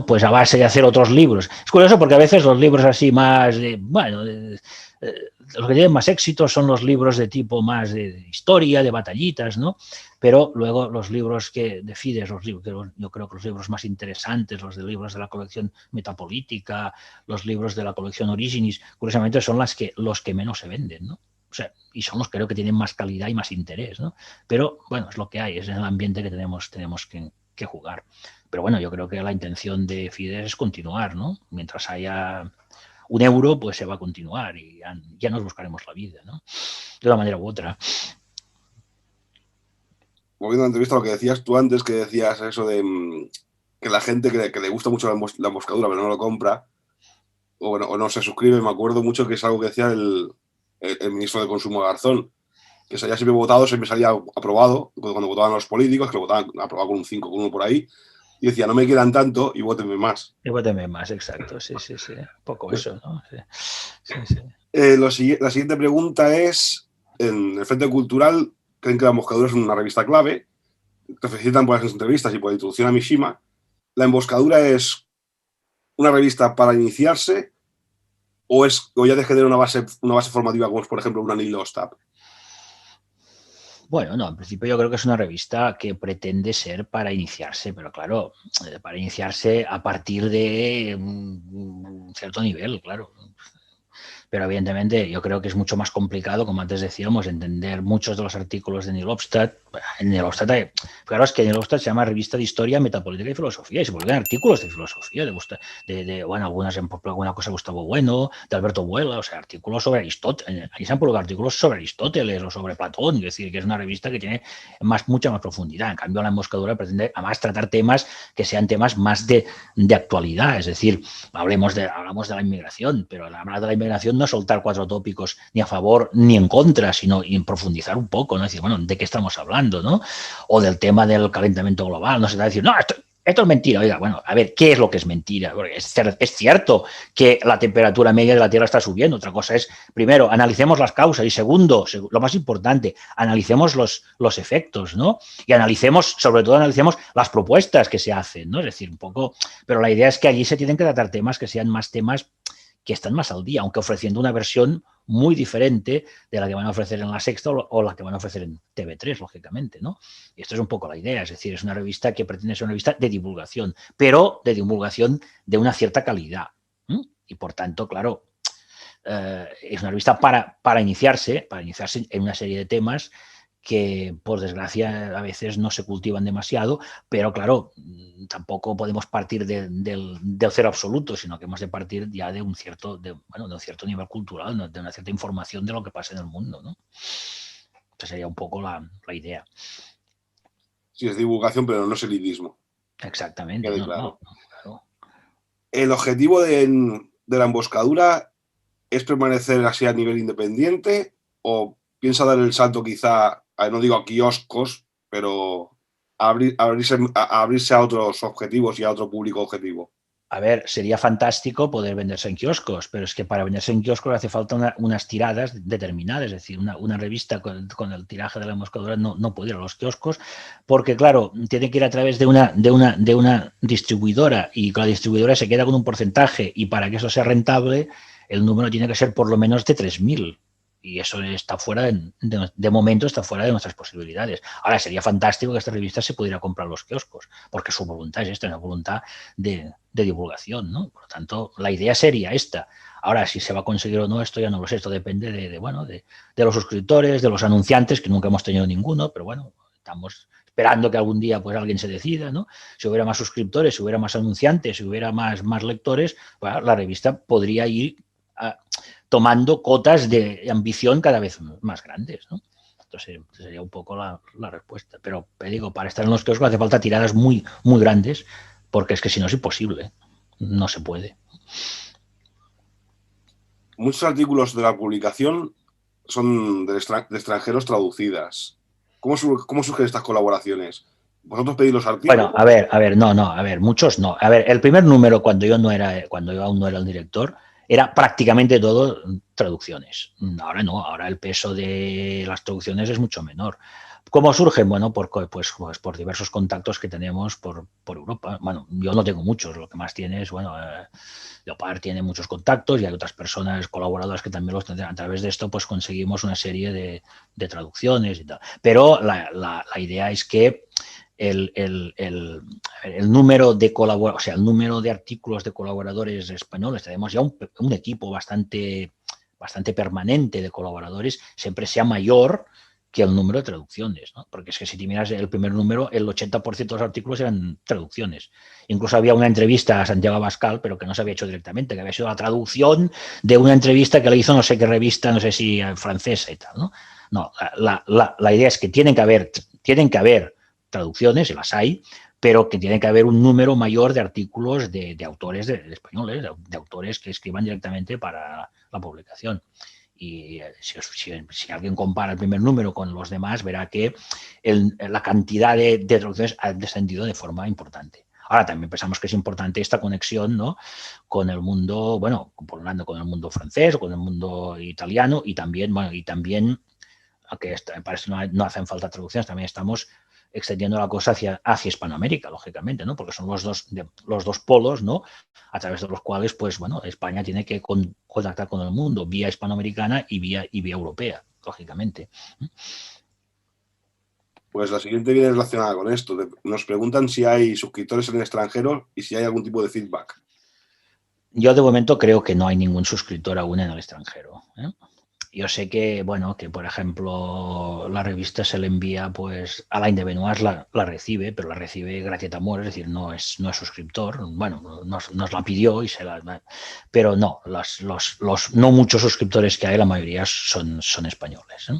Pues a base de hacer otros libros. Es curioso porque a veces los libros así más, los que tienen más éxito son los libros de tipo más de historia, de batallitas, ¿no? Pero luego los libros de Fides, yo creo que los libros más interesantes, los de libros de la colección Metapolítica, los libros de la colección Originis, curiosamente son los que menos se venden, ¿no? O sea, y son los que creo que tienen más calidad y más interés, ¿no? Pero bueno, es lo que hay, es en el ambiente que tenemos que jugar. Pero bueno, yo creo que la intención de Fides es continuar, ¿no? Mientras haya un euro, pues se va a continuar y ya nos buscaremos la vida, ¿no? De una manera u otra. Volviendo a la entrevista, lo que decías tú antes, que decías eso de que la gente que le gusta mucho la emboscadura pero no lo compra, o no se suscribe, me acuerdo mucho que es algo que decía el ministro de Consumo Garzón, que salía siempre votado, siempre salía aprobado, cuando votaban los políticos, que lo votaban aprobado con un 5, con 1 por ahí, y decía, no me quieran tanto y vótenme más. Y vótenme más, exacto, sí. Un poco eso, ¿no? Sí. La siguiente pregunta es, en el Frente Cultural, creen que La Emboscadura es una revista clave, te felicitan por las entrevistas y por la introducción a Mishima. ¿La Emboscadura es una revista para iniciarse o ya te genera una base formativa como es, por ejemplo, una Neil Hofstad? Bueno, no, en principio yo creo que es una revista que pretende ser para iniciarse, pero claro, para iniciarse a partir de un cierto nivel, claro. Pero evidentemente yo creo que es mucho más complicado, como antes decíamos, entender muchos de los artículos de Neil Hofstad. En Neil Hofstad, claro, es que Neil Hofstad se llama Revista de Historia, Metapolítica y Filosofía, y se publican artículos de filosofía, alguna cosa de Gustavo Bueno, de Alberto Buela, o sea, artículos sobre Aristóteles. Ahí se han publicado artículos sobre Aristóteles o sobre Platón, es decir, que es una revista que tiene mucha más profundidad. En cambio, La Emboscadura pretende además tratar temas que sean temas más de actualidad, es decir, hablamos de la inmigración, pero hablar de la inmigración no soltar 4 tópicos ni a favor ni en contra, sino profundizar un poco, ¿no? Decir, bueno, ¿de qué estamos hablando, no? O del tema del calentamiento global, no se trata de decir, no, esto es mentira. Oiga, bueno, a ver, ¿qué es lo que es mentira? Porque es cierto que la temperatura media de la Tierra está subiendo. Otra cosa es, primero, analicemos las causas y segundo, lo más importante, analicemos los efectos, ¿no? Y sobre todo analicemos las propuestas que se hacen, ¿no? Es decir, un poco, pero la idea es que allí se tienen que tratar temas que sean más temas que están más al día, aunque ofreciendo una versión muy diferente de la que van a ofrecer en La Sexta o la que van a ofrecer en TV3, lógicamente, ¿no? Y esto es un poco la idea, es decir, es una revista que pretende ser una revista de divulgación, pero de divulgación de una cierta calidad. Y por tanto, claro, es una revista para iniciarse en una serie de temas que, por desgracia, a veces no se cultivan demasiado, pero claro, tampoco podemos partir del cero absoluto, sino que hemos de partir ya de un cierto nivel cultural, de una cierta información de lo que pasa en el mundo, ¿no? Esa sería un poco la idea. Sí, es divulgación, pero no es elitismo. Exactamente. Claro. El objetivo de La Emboscadura es permanecer así a nivel independiente o piensa dar el salto quizá, no digo a kioscos, pero abrirse a otros objetivos y a otro público objetivo. A ver, sería fantástico poder venderse en kioscos, pero es que para venderse en kioscos hace falta unas tiradas determinadas, es decir, una revista con el tiraje de La Emboscadura no puede ir a los kioscos, porque claro, tiene que ir a través de una distribuidora y la distribuidora se queda con un porcentaje y para que eso sea rentable el número tiene que ser por lo menos de 3.000. Y eso está fuera, de momento está fuera de nuestras posibilidades. Ahora, sería fantástico que esta revista se pudiera comprar en los kioscos, porque su voluntad es esta, una voluntad de divulgación, ¿no? Por lo tanto, la idea sería esta. Ahora, si se va a conseguir o no, esto ya no lo sé. Esto depende de los suscriptores, de los anunciantes, que nunca hemos tenido ninguno, pero bueno, estamos esperando que algún día pues alguien se decida, ¿no? Si hubiera más suscriptores, si hubiera más anunciantes, si hubiera más lectores, pues, la revista podría ir tomando cotas de ambición cada vez más grandes, ¿no? Entonces sería un poco la respuesta. Pero te digo, para estar en los kioscos hace falta tiradas muy, muy grandes, porque es que si no es imposible, no se puede. Muchos artículos de la publicación son de extranjeros traducidas. ¿Cómo surgen estas colaboraciones? ¿Vosotros pedís los artículos? Bueno, a ver, muchos no. A ver, el primer número cuando yo aún no era el director, era prácticamente todo traducciones. Ahora no, ahora el peso de las traducciones es mucho menor. ¿Cómo surgen? Bueno, pues por diversos contactos que tenemos por Europa. Bueno, yo no tengo muchos, lo que más tiene es, bueno, Llopart tiene muchos contactos y hay otras personas colaboradoras que también los tendrán. A través de esto pues conseguimos una serie de traducciones y tal. Pero la idea es que el número de el número de artículos de colaboradores españoles, tenemos ya un equipo bastante permanente de colaboradores, siempre sea mayor que el número de traducciones, ¿no? Porque es que si te miras el primer número, el 80% de los artículos eran traducciones. Incluso había una entrevista a Santiago Abascal, pero que no se había hecho directamente, que había sido la traducción de una entrevista que le hizo no sé qué revista, no sé si francesa y tal, ¿no? No, la idea es que tienen que haber traducciones, y las hay, pero que tiene que haber un número mayor de artículos de autores de españoles, de autores que escriban directamente para la publicación. Y si alguien compara el primer número con los demás, verá que la cantidad de traducciones ha descendido de forma importante. Ahora también pensamos que es importante esta conexión, ¿no?, con el mundo, bueno, por un lado con el mundo francés, con el mundo italiano y también, aunque para esto no hacen falta traducciones, también estamos extendiendo la cosa hacia Hispanoamérica, lógicamente, ¿no? Porque son los dos polos, ¿no?, a través de los cuales, pues, bueno, España tiene que contactar con el mundo, vía hispanoamericana y vía europea, lógicamente. Pues la siguiente viene relacionada con esto. Nos preguntan si hay suscriptores en el extranjero y si hay algún tipo de feedback. Yo de momento creo que no hay ningún suscriptor aún en el extranjero, ¿eh? Yo sé que, bueno, que por ejemplo la revista se le envía pues a Alain de Benoist, la recibe, pero la recibe gracias a amor, es decir, no es suscriptor. Bueno, nos la pidió y pero no, los no muchos suscriptores que hay, la mayoría son españoles, ¿eh?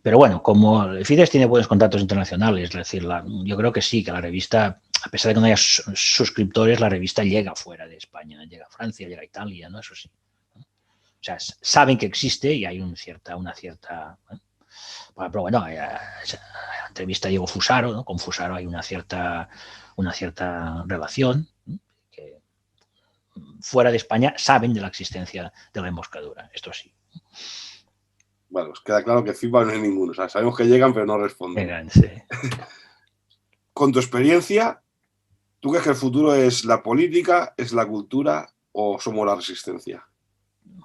Pero bueno, como Fides tiene buenos contactos internacionales, es decir, yo creo que sí, que la revista, a pesar de que no haya suscriptores, la revista llega fuera de España, llega a Francia, llega a Italia, ¿no? Eso sí. O sea, saben que existe y hay una cierta. Pero bueno, la entrevista a Diego Fusaro, ¿no? Con Fusaro hay una cierta relación, ¿no?, que fuera de España saben de la existencia de la emboscadura. Esto sí. Bueno, os queda claro que feedback no hay ninguno. O sea, sabemos que llegan, pero no responden. Sí. Con tu experiencia, ¿tú crees que el futuro es la política, es la cultura o somos la resistencia?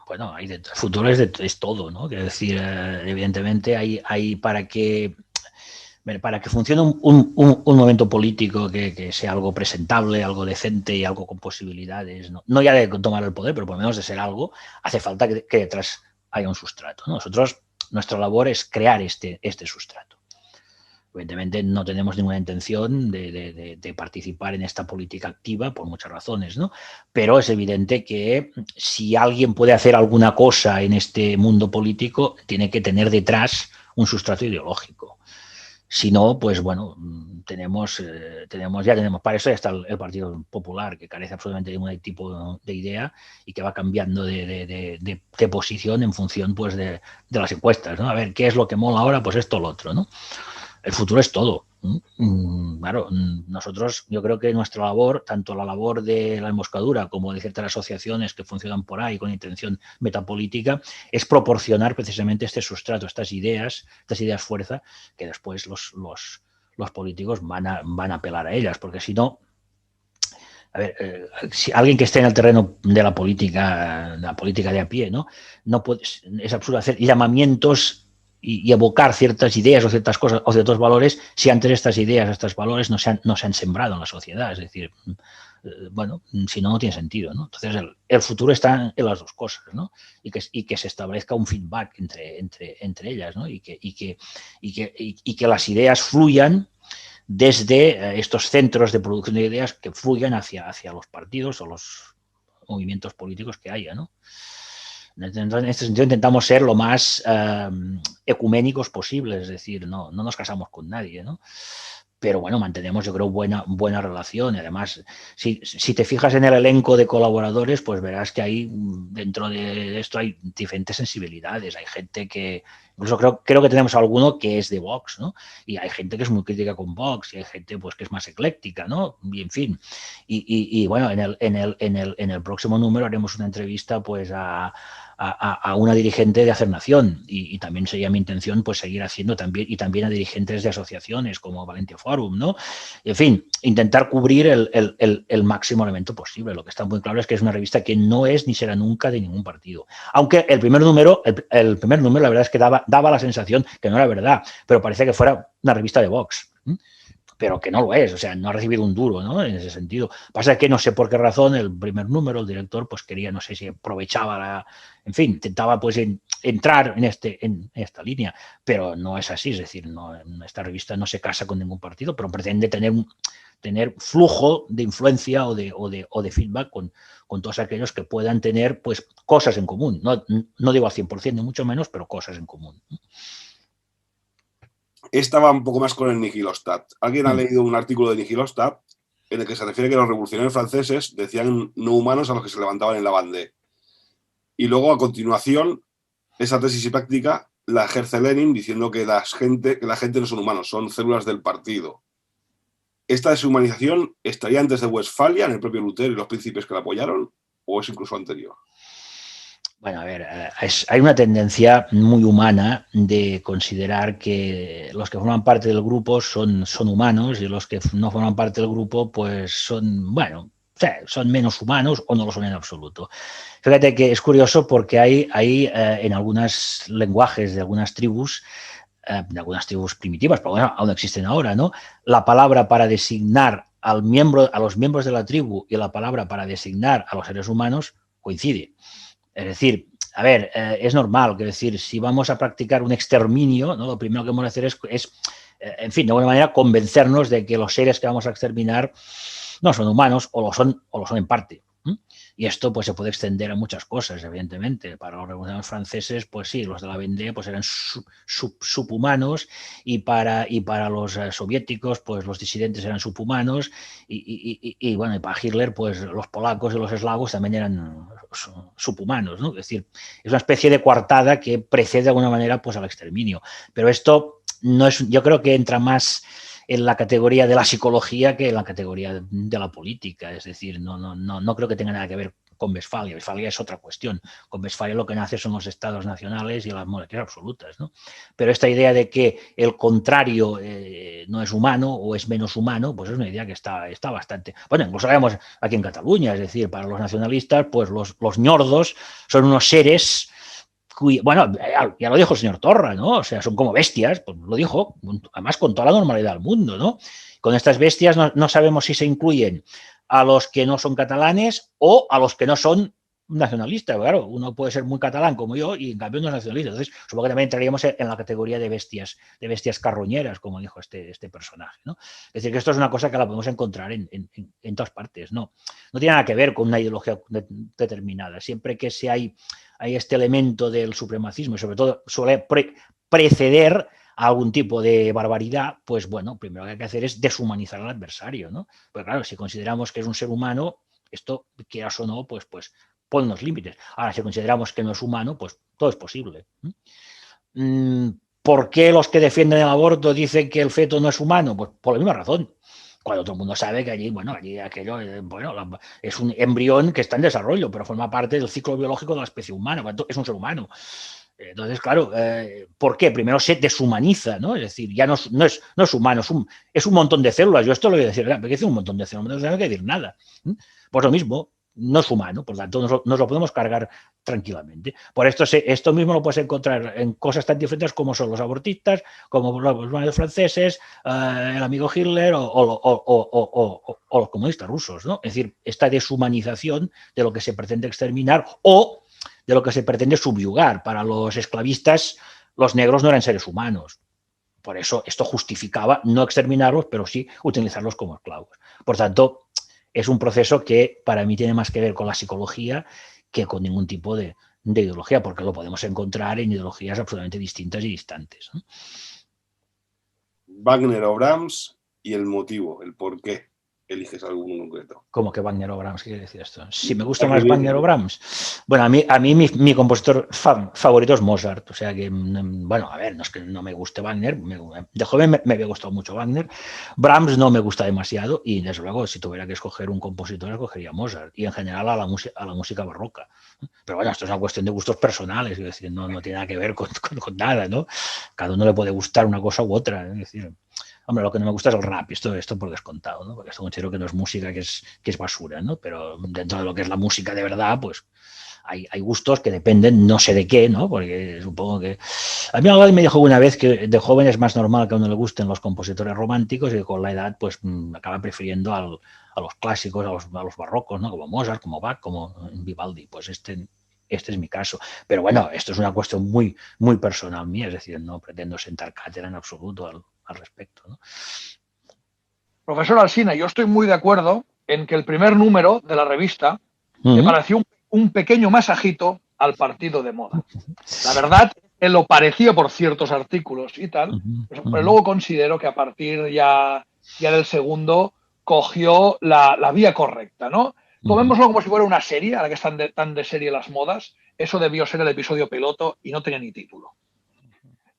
Bueno, el futuro es todo, ¿no? Es decir, evidentemente hay para que funcione un momento político que sea algo presentable, algo decente y algo con posibilidades, no ya de tomar el poder, pero por lo menos de ser algo, hace falta que detrás haya un sustrato, ¿no? Nuestra labor es crear este sustrato. Evidentemente no tenemos ninguna intención de participar en esta política activa por muchas razones, ¿no? Pero es evidente que si alguien puede hacer alguna cosa en este mundo político, tiene que tener detrás un sustrato ideológico. Si no, pues bueno, tenemos para eso ya está el Partido Popular, que carece absolutamente de ningún tipo de idea y que va cambiando de posición en función pues de las encuestas, ¿no? A ver, ¿qué es lo que mola ahora? Pues esto o lo otro, ¿no? El futuro es todo. Claro, nosotros, yo creo que nuestra labor, tanto la labor de la emboscadura como de ciertas asociaciones que funcionan por ahí con intención metapolítica, es proporcionar precisamente este sustrato, estas ideas fuerza, que después los políticos van a apelar a ellas, porque si no, a ver, si alguien que esté en el terreno de la política de a pie, ¿no? Es absurdo hacer llamamientos y evocar ciertas ideas o ciertas cosas o ciertos valores si antes estas ideas, estos valores no se han sembrado en la sociedad. Es decir, bueno, si no, no tiene sentido, ¿no? Entonces, el futuro está en las dos cosas, ¿no? Y que se establezca un feedback entre ellas, ¿no? Y que las ideas fluyan desde estos centros de producción de ideas, que fluyan hacia los partidos o los movimientos políticos que haya, ¿no? Entonces, en este sentido intentamos ser lo más ecuménicos posible, es decir, no nos casamos con nadie, ¿no? Pero bueno, mantenemos, yo creo, buena relación. Y además, si te fijas en el elenco de colaboradores, pues verás que ahí, dentro de esto, hay diferentes sensibilidades. Hay gente que, incluso creo que tenemos alguno que es de Vox, ¿no? Y hay gente que es muy crítica con Vox, y hay gente pues que es más ecléctica, ¿no? Y en fin. Y bueno, en el próximo número haremos una entrevista pues a una dirigente de Hacer Nación, y también sería mi intención pues seguir haciendo también a dirigentes de asociaciones como Valentia Forum, ¿no? En fin, intentar cubrir el máximo elemento posible. Lo que está muy claro es que es una revista que no es ni será nunca de ningún partido. Aunque el primer número la verdad es que daba la sensación que no era verdad, pero parece que fuera una revista de Vox. Pero que no lo es, o sea, no ha recibido un duro, ¿no? En ese sentido. Pasa que no sé por qué razón el primer número, el director, pues quería, no sé si aprovechaba en fin, intentaba pues entrar en esta línea, pero no es así, es decir, esta revista no se casa con ningún partido, pero pretende tener flujo de influencia o de feedback con todos aquellos que puedan tener pues cosas en común. No digo al 100%, ni mucho menos, pero cosas en común. Esta va un poco más con el Nihilostat. ¿Alguien ha leído un artículo de Nihilostat en el que se refiere que los revolucionarios franceses decían no humanos a los que se levantaban en la Vendée? Y luego, a continuación, esa tesis y práctica la ejerce Lenin diciendo que la gente no son humanos, son células del partido. ¿Esta deshumanización estaría antes de Westfalia, en el propio Lutero y los príncipes que la apoyaron, o es incluso anterior? Bueno, a ver, hay una tendencia muy humana de considerar que los que forman parte del grupo son humanos, y los que no forman parte del grupo pues son menos humanos o no lo son en absoluto. Fíjate que es curioso porque hay en algunos lenguajes de algunas tribus primitivas, pero bueno, aún existen ahora, ¿no? La palabra para designar a los miembros de la tribu y la palabra para designar a los seres humanos coincide. Es decir, a ver, es normal, que decir, si vamos a practicar un exterminio, ¿no? Lo primero que vamos a hacer es, en fin, de alguna manera convencernos de que los seres que vamos a exterminar no son humanos o lo son en parte. Y esto pues se puede extender a muchas cosas, evidentemente. Para los revolucionarios franceses, pues sí, los de la Vendée pues eran subhumanos, y para los soviéticos, pues los disidentes eran subhumanos, y bueno, y para Hitler, pues los polacos y los eslavos también eran subhumanos, ¿no? Es decir, es una especie de coartada que precede de alguna manera pues al exterminio. Pero esto no es, yo creo que entra más en la categoría de la psicología que en la categoría de la política. Es decir, no creo que tenga nada que ver con Westfalia. Westfalia es otra cuestión. Con Westfalia lo que nace son los estados nacionales y las monarquías absolutas, ¿no? Pero esta idea de que el contrario no es humano o es menos humano, pues es una idea que está bastante... Bueno, incluso lo vemos aquí en Cataluña, es decir, para los nacionalistas, pues los ñordos son unos seres... Bueno, ya lo dijo el señor Torra, ¿no? O sea, son como bestias, pues lo dijo, además con toda la normalidad del mundo, ¿no? Con estas bestias no sabemos si se incluyen a los que no son catalanes o a los que no son nacionalistas. Claro, uno puede ser muy catalán como yo y en cambio no es nacionalista. Entonces, supongo que también entraríamos en la categoría de bestias carroñeras, como dijo este personaje, ¿no? Es decir, que esto es una cosa que la podemos encontrar en todas partes, ¿no? No tiene nada que ver con una ideología determinada. Siempre que hay este elemento del supremacismo, y sobre todo suele preceder a algún tipo de barbaridad, pues bueno, primero que hay que hacer es deshumanizar al adversario, ¿no? Pues claro, si consideramos que es un ser humano, esto, quieras o no, pues pone unos límites. Ahora, si consideramos que no es humano, pues todo es posible. ¿Por qué los que defienden el aborto dicen que el feto no es humano? Pues por la misma razón. Cuando todo el mundo sabe que allí aquello, es un embrión que está en desarrollo, pero forma parte del ciclo biológico de la especie humana, es un ser humano. Entonces, claro, ¿por qué? Primero se deshumaniza, ¿no? Es decir, ya no es humano, es un montón de células. Yo esto lo voy a decir, ¿qué es un montón de células? No hay que decir nada. Pues lo mismo, no es humano, por lo tanto nos lo podemos cargar tranquilamente. Por esto mismo lo puedes encontrar en cosas tan diferentes como son los abortistas, como los franceses, el amigo Hitler o los comunistas rusos, ¿no? Es decir, esta deshumanización de lo que se pretende exterminar o de lo que se pretende subyugar. Para los esclavistas, los negros no eran seres humanos. Por eso esto justificaba no exterminarlos, pero sí utilizarlos como esclavos. Por tanto, es un proceso que para mí tiene más que ver con la psicología que con ningún tipo de ideología, porque lo podemos encontrar en ideologías absolutamente distintas y distantes, ¿no? Wagner o Brahms y el motivo, el por qué eliges alguno en concreto. ¿Cómo que Wagner o Brahms? ¿Qué quiere decir esto? Si me gusta más Wagner o Brahms. Bueno, a mí mi compositor favorito es Mozart. O sea que, bueno, a ver, no es que no me guste Wagner. De joven me había gustado mucho Wagner. Brahms no me gusta demasiado y, desde luego, si tuviera que escoger un compositor, escogería Mozart. Y, en general, a la música barroca. Pero, bueno, esto es una cuestión de gustos personales. Es decir, no tiene nada que ver con nada, ¿no? Cada uno le puede gustar una cosa u otra. Es decir... Hombre, lo que no me gusta es el rap, esto por descontado, ¿no? Porque esto considero que no es música, que es basura, ¿no? Pero dentro de lo que es la música de verdad, pues hay gustos que dependen no sé de qué, ¿no? Porque supongo que... A mí alguien me dijo una vez que de joven es más normal que a uno le gusten los compositores románticos y que con la edad pues acaba prefiriendo a los clásicos, a los barrocos, ¿no? Como Mozart, como Bach, como Vivaldi. Pues este es mi caso. Pero bueno, esto es una cuestión muy, muy personal mía, es decir, no pretendo sentar cátedra en absoluto al respecto, ¿no? Profesor Alsina, yo estoy muy de acuerdo en que el primer número de la revista me pareció un pequeño masajito al partido de moda. La verdad, él lo parecía por ciertos artículos y tal, pero luego considero que a partir ya del segundo cogió la vía correcta, ¿no? Tomémoslo como si fuera una serie, ahora que están tan de serie las modas. Eso debió ser el episodio piloto y no tenía ni título.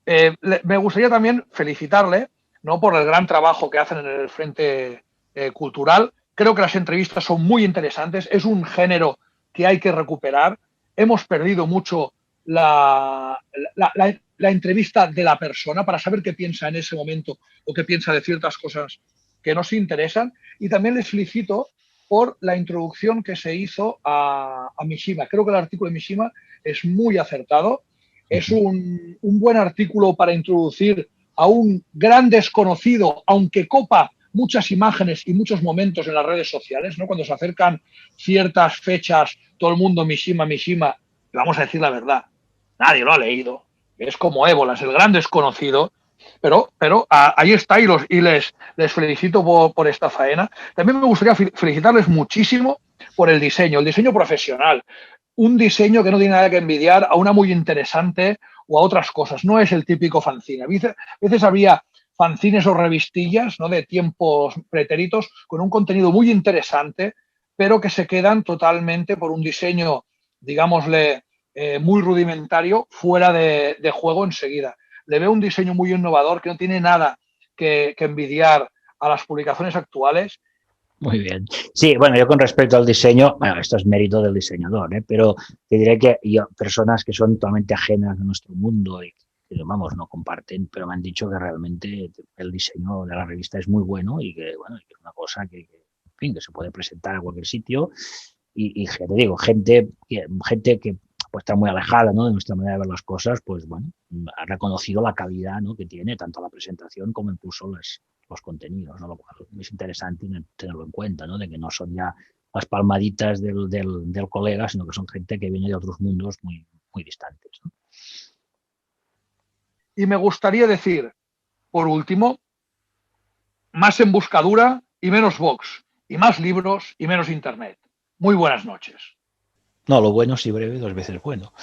Me gustaría también felicitarle, ¿no?, por el gran trabajo que hacen en el Frente Cultural. Creo que las entrevistas son muy interesantes. Es un género que hay que recuperar. Hemos perdido mucho la entrevista de la persona para saber qué piensa en ese momento o qué piensa de ciertas cosas que nos interesan. Y también les felicito por la introducción que se hizo a Mishima. Creo que el artículo de Mishima es muy acertado. Es un buen artículo para introducir a un gran desconocido, aunque copa muchas imágenes y muchos momentos en las redes sociales, ¿no? Cuando se acercan ciertas fechas, todo el mundo Mishima, Mishima. Vamos a decir la verdad, nadie lo ha leído. Es como Ébola, es el gran desconocido. Pero ahí está y les felicito por esta faena. También me gustaría felicitarles muchísimo por el diseño profesional. Un diseño que no tiene nada que envidiar a una muy interesante o a otras cosas. No es el típico fanzine. A veces había fanzines o revistillas, ¿no?, de tiempos pretéritos con un contenido muy interesante, pero que se quedan totalmente por un diseño, digámosle, muy rudimentario, fuera de juego enseguida. Le veo un diseño muy innovador que no tiene nada que envidiar a las publicaciones actuales. Muy bien. Sí, bueno, yo con respecto al diseño, bueno, esto es mérito del diseñador, pero te diré que personas que son totalmente ajenas a nuestro mundo y que, vamos, no comparten, pero me han dicho que realmente el diseño de la revista es muy bueno y que, bueno, que es una cosa que, en fin, que se puede presentar a cualquier sitio y te digo, gente que pues está muy alejada, ¿no?, de nuestra manera de ver las cosas, pues bueno, ha reconocido la calidad, ¿no?, que tiene tanto la presentación como incluso los contenidos, ¿no? Lo cual es interesante tenerlo en cuenta, ¿no?, de que no son ya las palmaditas del colega, sino que son gente que viene de otros mundos muy, muy distantes, ¿no? Y me gustaría decir, por último, más emboscadura y menos Vox, y más libros y menos Internet. Muy buenas noches. No, lo bueno, si breve, 2 veces bueno.